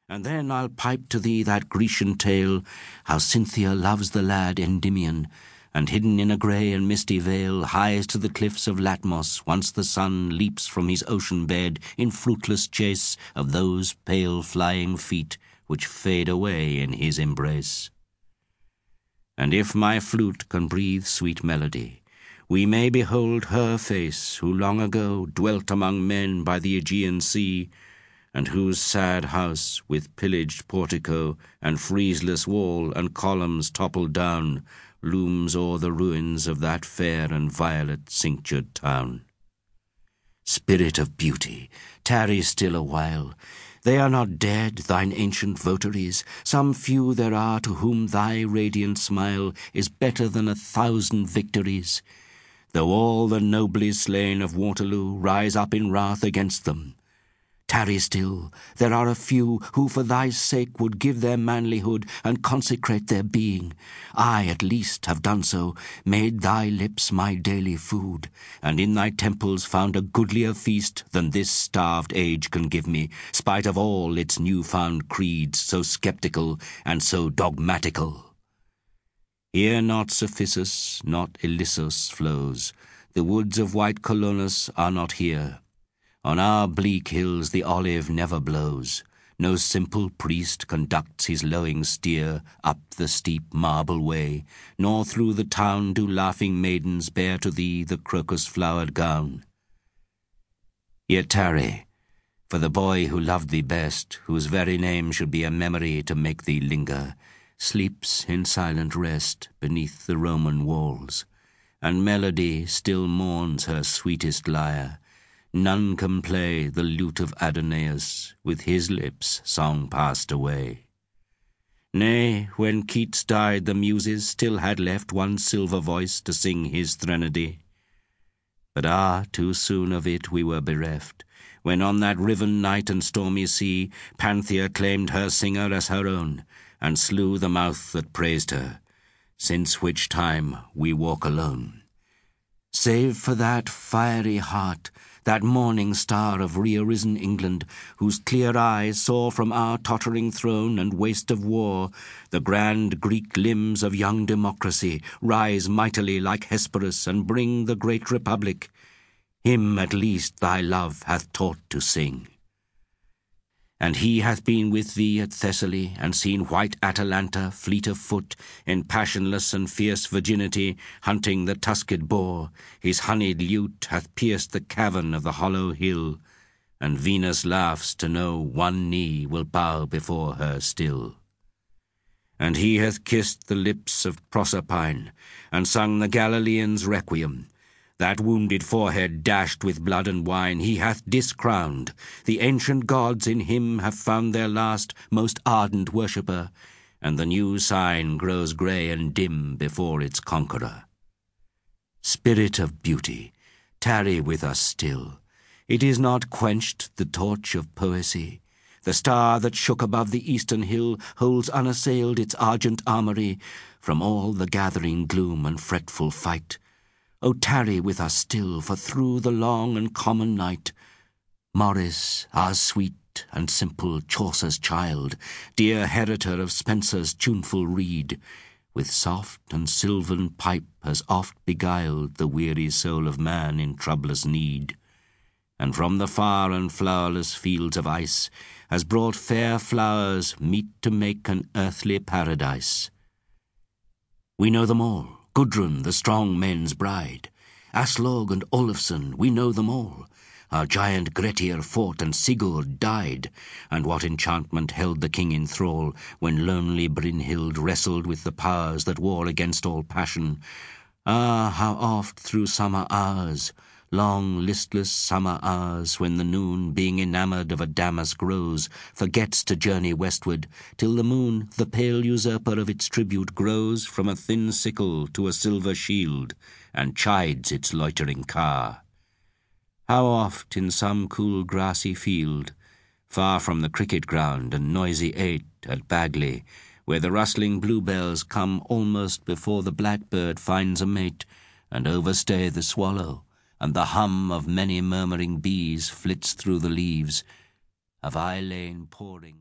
And then I'll pipe to thee that Grecian tale, how Cynthia loves the lad Endymion, and hidden in a grey and misty vale, hies to the cliffs of Latmos, once the sun leaps from his ocean bed in fruitless chase of those pale flying feet which fade away in his embrace. And if my flute can breathe sweet melody, we may behold her face who long ago dwelt among men by the Aegean sea, and whose sad house, with pillaged portico and friezeless wall and columns toppled down, looms o'er the ruins of that fair and violet cinctured town. Spirit of beauty, tarry still a while. They are not dead, thine ancient votaries. Some few there are to whom thy radiant smile is better than 1,000 victories. Though all the nobly slain of Waterloo rise up in wrath against them, tarry still, there are a few who for thy sake would give their manlyhood and consecrate their being. I at least have done so, made thy lips my daily food, and in thy temples found a goodlier feast than this starved age can give me, spite of all its new-found creeds so sceptical and so dogmatical. Here not Cephissus, not Ilissus flows, the woods of white Colonus are not here. On our bleak hills the olive never blows. No simple priest conducts his lowing steer up the steep marble way, nor through the town do laughing maidens bear to thee the crocus-flowered gown. Yet tarry, for the boy who loved thee best, whose very name should be a memory to make thee linger, sleeps in silent rest beneath the Roman walls, and melody still mourns her sweetest lyre. None can play the lute of Adonais, with his lips song passed away. Nay, when Keats died, the Muses still had left one silver voice to sing his threnody. But too soon of it we were bereft, when on that riven night and stormy sea, Panthea claimed her singer as her own, and slew the mouth that praised her, since which time we walk alone. Save for that fiery heart, that morning star of re-arisen England, whose clear eyes saw from our tottering throne and waste of war the grand Greek limbs of young democracy rise mightily like Hesperus and bring the great republic. Him at least thy love hath taught to sing. And he hath been with thee at Thessaly, and seen white Atalanta, fleet of foot, in passionless and fierce virginity, hunting the tusked boar. His honeyed lute hath pierced the cavern of the hollow hill, and Venus laughs to know one knee will bow before her still. And he hath kissed the lips of Proserpine, and sung the Galilean's requiem. That wounded forehead dashed with blood and wine he hath discrowned. The ancient gods in him have found their last, most ardent worshipper, and the new sign grows grey and dim before its conqueror. Spirit of beauty, tarry with us still. It is not quenched, the torch of poesy. The star that shook above the eastern hill holds unassailed its argent armoury from all the gathering gloom and fretful fight. O tarry with us still, for through the long and common night, Morris, our sweet and simple Chaucer's child, dear heritor of Spenser's tuneful reed, with soft and sylvan pipe has oft beguiled the weary soul of man in troublous need, and from the far and flowerless fields of ice has brought fair flowers meet to make an earthly paradise. We know them all. Gudrun, the strong men's bride, Aslog and Olafson, we know them all. Our giant Grettir fought and Sigurd died, and what enchantment held the king in thrall when lonely Brynhild wrestled with the powers that war against all passion. Ah, how oft through summer hours, long listless summer hours, when the noon, being enamoured of a damask rose, forgets to journey westward, till the moon, the pale usurper of its tribute, grows from a thin sickle to a silver shield, and chides its loitering car. How oft in some cool grassy field, far from the cricket ground and noisy Ait at Bagley, where the rustling bluebells come almost before the blackbird finds a mate, and overstay the swallow, and the hum of many murmuring bees flits through the leaves, have I lain poring